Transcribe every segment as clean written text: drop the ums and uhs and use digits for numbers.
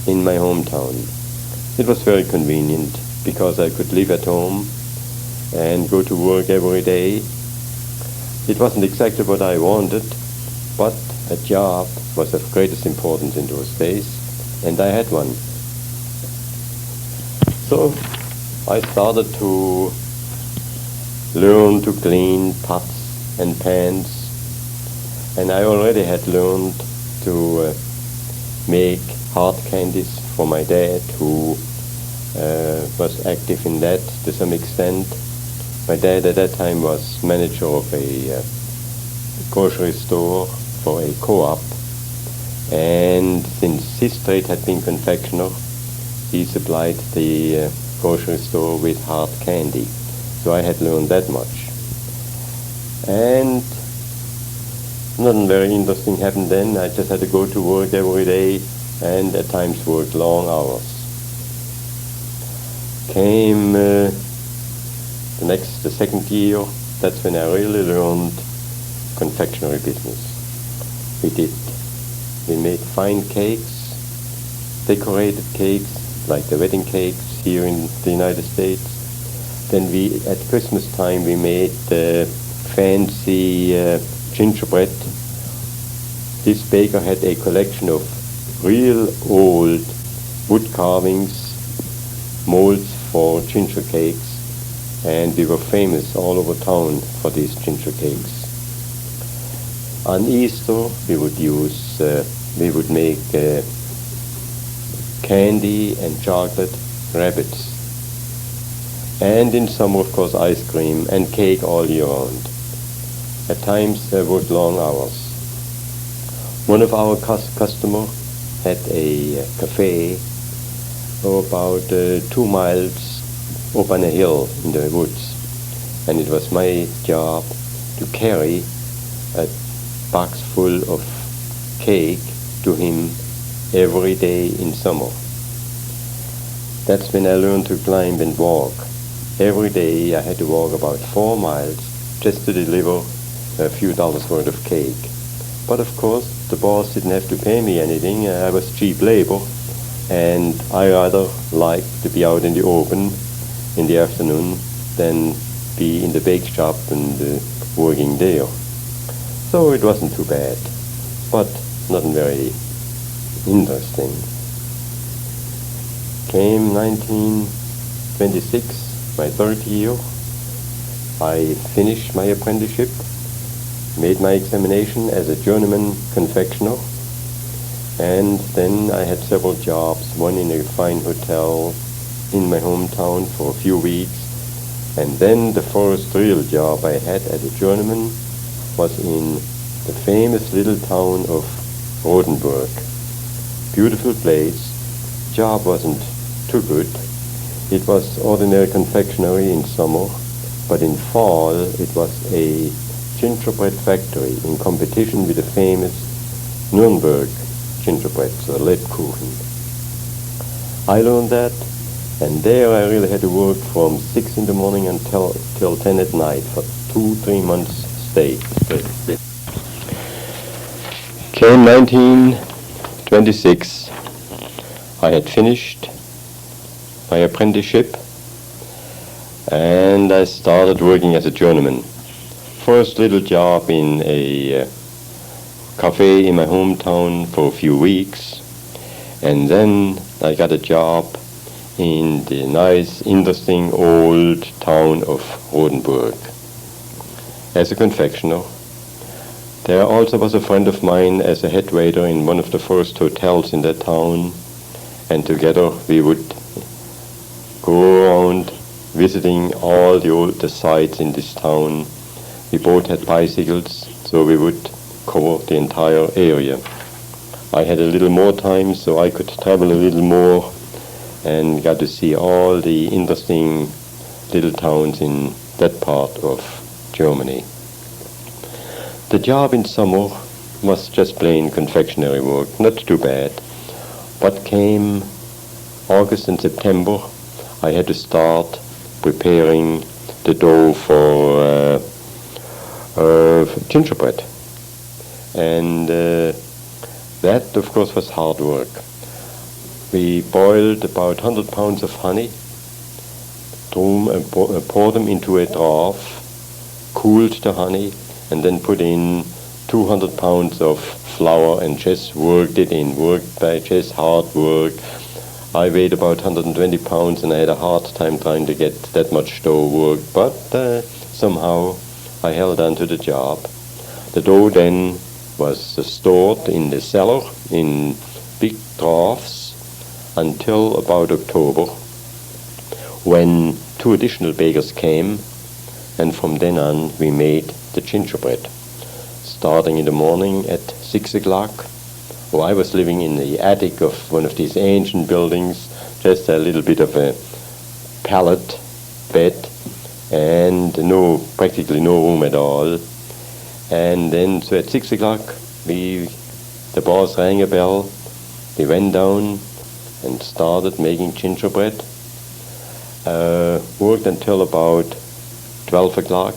in my hometown. It was very convenient because I could live at home and go to work every day. It wasn't exactly what I wanted, but a job was of greatest importance in those days, and I had one. So I started to learn to clean pots and pans, and I already had learned to make hard candies for my dad, who was active in that to some extent. My dad at that time was manager of a grocery store for a co-op, and since his trade had been confectioner, he supplied the grocery store with hard candy. So I had learned that much. And nothing very interesting happened then. I just had to go to work every day and at times worked long hours. Came the second year, that's when I really learned confectionery business. We made fine cakes, decorated cakes, like the wedding cakes here in the United States. Then at Christmas time, we made fancy gingerbread. This baker had a collection of real old wood carvings, molds for ginger cakes, and we were famous all over town for these ginger cakes. On Easter, we would make candy and chocolate rabbits. And in summer, of course, ice cream and cake all year round. At times, I worked long hours. One of our customers had a cafe about 2 miles up on a hill in the woods. And it was my job to carry a box full of cake to him every day in summer. That's when I learned to climb and walk. Every day I had to walk about 4 miles just to deliver a few dollars worth of cake. But of course, the boss didn't have to pay me anything. I was cheap labor, and I rather liked to be out in the open in the afternoon than be in the bake shop and working there. So it wasn't too bad, but nothing very interesting. Came 1926. My third year, I finished my apprenticeship, made my examination as a journeyman confectioner, and then I had several jobs, one in a fine hotel in my hometown for a few weeks, and then the first real job I had as a journeyman was in the famous little town of Rodenburg. Beautiful place. Job wasn't too good. It was ordinary confectionery in summer, but in fall it was a gingerbread factory in competition with the famous Nuremberg gingerbreads, or Lebkuchen. I learned that, and there I really had to work from 6 in the morning until 10 at night for 2-3 months straight. Came 1926. I had finished my apprenticeship, and I started working as a journeyman. First little job in a cafe in my hometown for a few weeks, and then I got a job in the nice, interesting old town of Rodenburg as a confectioner. There also was a friend of mine as a head waiter in one of the first hotels in that town, and together we would go around visiting all the sites in this town. We both had bicycles, so we would cover the entire area. I had a little more time, so I could travel a little more and got to see all the interesting little towns in that part of Germany. The job in summer was just plain confectionery work, not too bad, but came August and September, I had to start preparing the dough for gingerbread. And that, of course, was hard work. We boiled about 100 pounds of honey, poured them into a trough, cooled the honey, and then put in 200 pounds of flour and just worked it in, worked by just hard work. I weighed about 120 pounds and I had a hard time trying to get that much dough worked, but somehow I held on to the job. The dough then was stored in the cellar in big troughs until about October, when 2 additional bakers came, and from then on we made the gingerbread. Starting in the morning at 6 o'clock. Oh, I was living in the attic of one of these ancient buildings, just a little bit of a pallet bed, and practically no room at all. And then, so at 6 o'clock, the boss rang a bell. We went down and started making gingerbread. Worked until about 12 o'clock.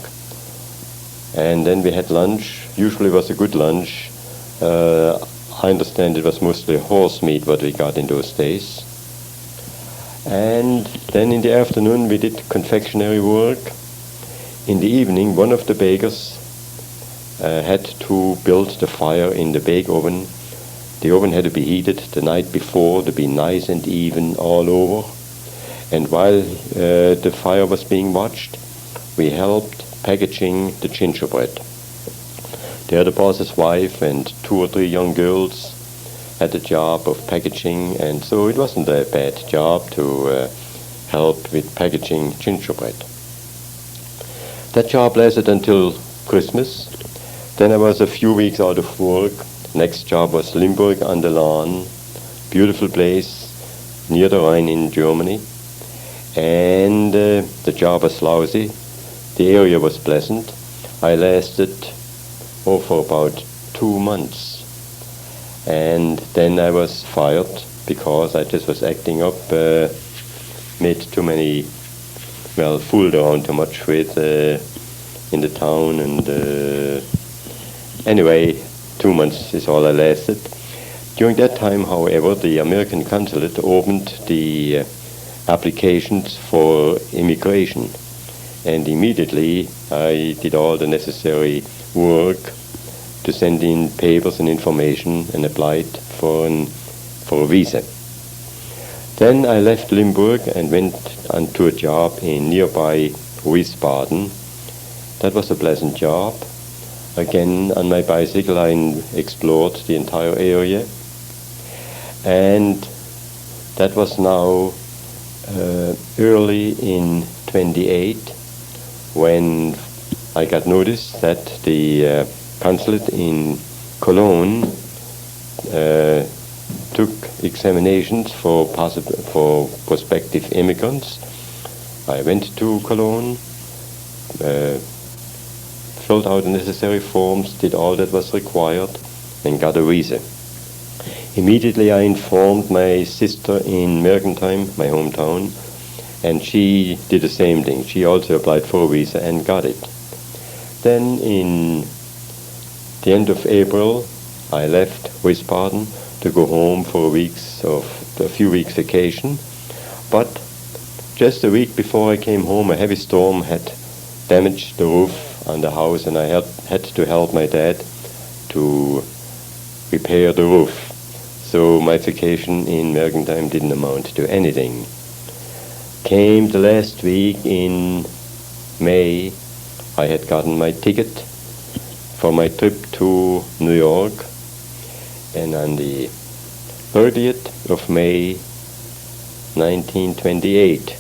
And then we had lunch. Usually it was a good lunch. I understand it was mostly horse meat what we got in those days. And then in the afternoon we did confectionery work. In the evening, one of the bakers had to build the fire in the bake oven. The oven had to be heated the night before to be nice and even all over. And while the fire was being watched, we helped packaging the gingerbread. There the boss's wife and 2 or 3 young girls had the job of packaging, and so it wasn't a bad job to help with packaging gingerbread. That job lasted until Christmas. Then I was a few weeks out of work. Next job was Limburg an der Lahn, beautiful place near the Rhine in Germany. And the job was lousy. The area was pleasant. I lasted for about 2 months. And then I was fired because I just was acting up, made too many, fooled around too much with in the town. And anyway, 2 months is all I lasted. During that time, however, the American consulate opened the applications for immigration. And immediately I did all the necessary work to send in papers and information and applied for a visa. Then I left Limburg and went onto a job in nearby Wiesbaden. That was a pleasant job. Again, on my bicycle I explored the entire area. And that was now early in 28, when I got notice that the consulate in Cologne took examinations for prospective immigrants. I went to Cologne, filled out the necessary forms, did all that was required, and got a visa. Immediately I informed my sister in Mergentheim, my hometown, and she did the same thing. She also applied for a visa and got it. Then in the end of April, I left Wiesbaden to go home for a few weeks vacation. But just a week before I came home, a heavy storm had damaged the roof on the house, and I had to help my dad to repair the roof. So my vacation in Mergentheim didn't amount to anything. Came the last week in May, I had gotten my ticket for my trip to New York, and on the 30th of May 1928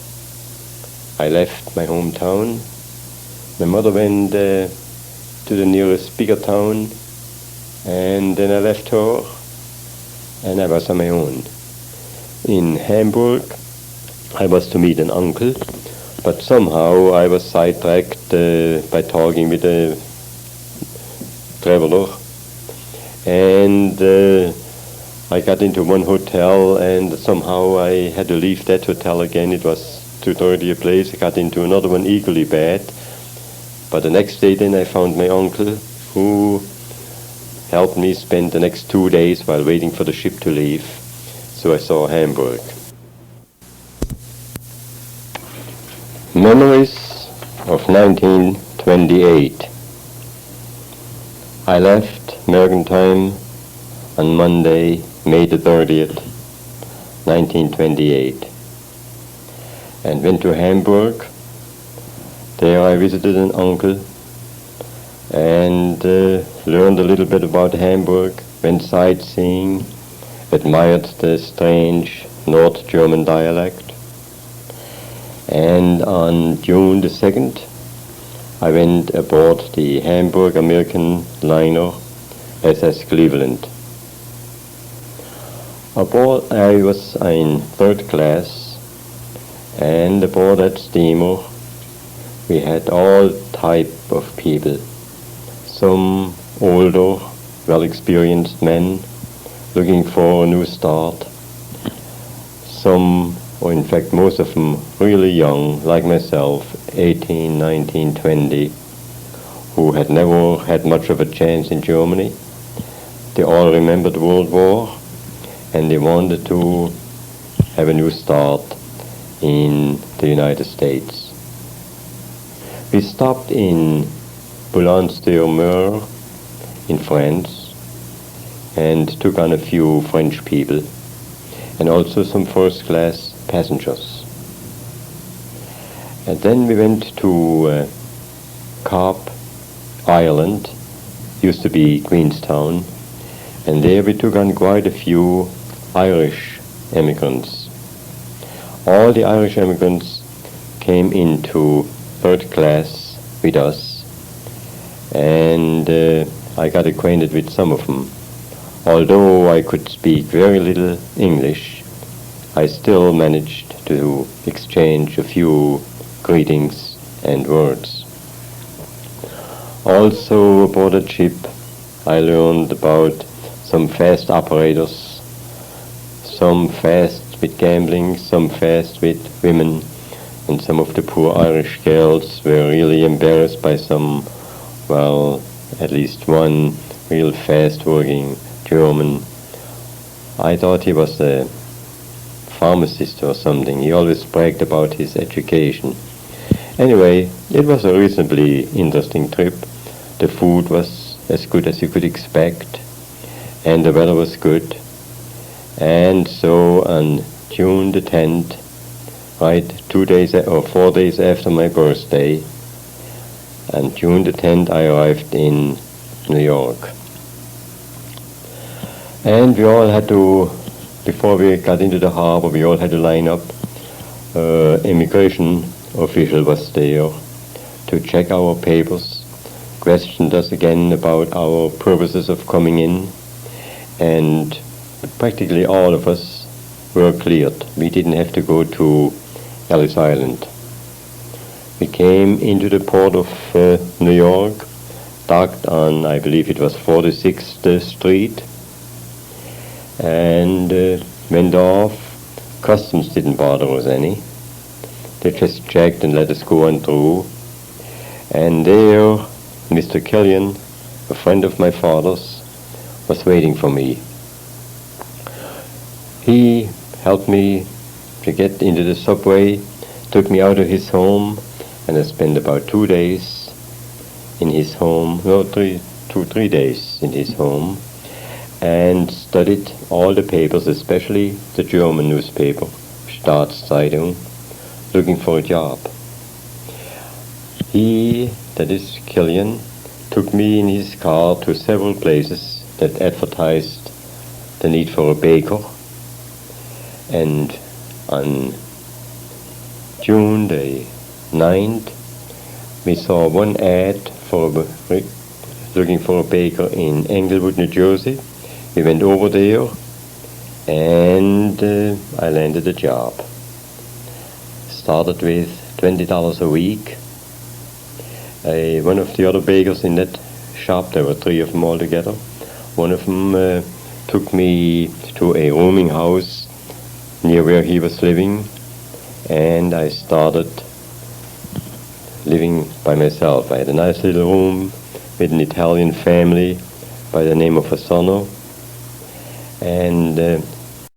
I left my hometown. My mother went to the nearest bigger town, and then I left her and I was on my own. In Hamburg I was to meet an uncle, but somehow I was sidetracked by talking with a traveler, and I got into one hotel, and somehow I had to leave that hotel again. It was too dirty a place. I got into another one equally bad, but the next day then I found my uncle, who helped me spend the next 2 days while waiting for the ship to leave. so I saw Hamburg. Memories of 1928. I left Mergentime on Monday, May the 30th, 1928, and went to Hamburg. There I visited an uncle and learned a little bit about Hamburg, went sightseeing, admired the strange North German dialect. And on June the 2nd, I went aboard the Hamburg American liner SS Cleveland. Aboard I was in third class, and aboard that steamer we had all type of people. Some older, well-experienced men looking for a new start. Some, or in fact most of them, really young, like myself, 18, 19, 20, who had never had much of a chance in Germany. They all remembered the World War, and they wanted to have a new start in the United States. We stopped in Boulogne-sur-Mer in France and took on a few French people and also some first-class passengers. And then we went to Carp Island, used to be Queenstown, and there we took on quite a few Irish immigrants. All the Irish immigrants came into third class with us, and I got acquainted with some of them. Although I could speak very little English, I still managed to exchange a few greetings and words. Also aboard the ship I learned about some fast operators, some fast with gambling, some fast with women, and some of the poor Irish girls were really embarrassed by some, well, at least one real fast-working German. I thought he was a pharmacist or something. He always bragged about his education. Anyway, it was a reasonably interesting trip. The food was as good as you could expect, and the weather was good. And so on June the 10th, right 4 days after my birthday, on June the 10th I arrived in New York. And we all had to, before we got into the harbor, we all had to line up. Immigration official was there to check our papers, questioned us again about our purposes of coming in, and practically all of us were cleared. We didn't have to go to Ellis Island. We came into the port of New York, docked on, I believe it was 46th Street, and went off. Customs didn't bother us any. They just checked and let us go on through. And there, Mr. Killian, a friend of my father's, was waiting for me. He helped me to get into the subway, took me out of his home, and I spent about 2 days in his home, 3 days in his home, and studied all the papers, especially the German newspaper, Staatszeitung, looking for a job. He, that is Killian, took me in his car to several places that advertised the need for a baker, and on June the 9th we saw one ad for looking for a baker in Englewood, New Jersey. We went over there, and I landed a job. Started with $20 a week. One of the other bakers in that shop, there were 3 of them altogether, one of them took me to a rooming house near where he was living, and I started living by myself. I had a nice little room with an Italian family by the name of Asano, and